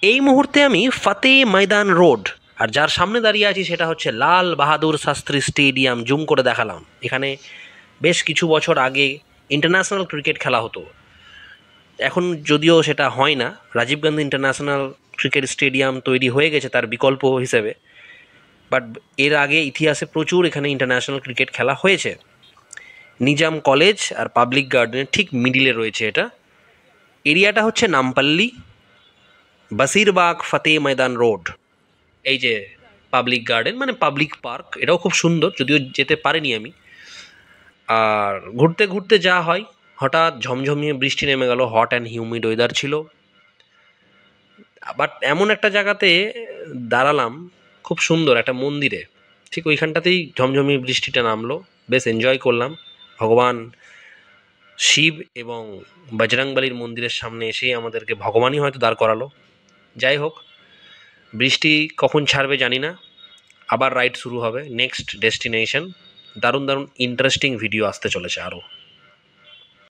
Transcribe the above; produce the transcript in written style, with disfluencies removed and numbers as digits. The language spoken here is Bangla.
এই মুহূর্তে আমি ফতে ময়দান রোড, আর যার সামনে দাঁড়িয়ে আছি সেটা হচ্ছে লাল বাহাদুর শাস্ত্রী স্টেডিয়াম। জুম করে দেখালাম, এখানে বেশ কিছু বছর আগে ইন্টারন্যাশনাল ক্রিকেট খেলা হতো। এখন যদিও সেটা হয় না, Rajiv Gandhi international cricket stadium তৈরি হয়ে গেছে তার বিকল্প হিসেবে, বাট এর আগে ইতিহাসে প্রচুর এখানে ইন্টারন্যাশনাল ক্রিকেট খেলা হয়েছে। নিজাম কলেজ আর পাবলিক গার্ডেনের ঠিক মিডিলে রয়েছে এটা। এরিয়াটা হচ্ছে নামপাল্লি, বাসিরবাগ, ফতে ময়দান রোড। এই যে পাবলিক গার্ডেন মানে পাবলিক পার্ক, এটাও খুব সুন্দর, যদিও যেতে পারিনি আমি। আর ঘুরতে ঘুরতে যা হয়, হঠাৎ ঝমঝমিয়ে বৃষ্টি নেমে গেল, হট অ্যান্ড হিউমিড ওয়েদার ছিল। বাট এমন একটা জায়গাতে দাঁড়ালাম, খুব সুন্দর একটা মন্দিরে, ঠিক ওইখানটাতেই ঝমঝমিয়ে বৃষ্টিটা নামলো। বেশ এনজয় করলাম। ভগবান শিব এবং বজরংবলীর মন্দিরের সামনে এসেই আমাদেরকে ভগবানই হয়তো দাঁড় করালো। যাই হোক, বৃষ্টি কখন ছাড়বে জানি না, আবার রাইড শুরু হবে নেক্সট ডেস্টিনেশন। দারুণ দারুণ ইন্টারেস্টিং ভিডিও আসতে চলেছে আরও।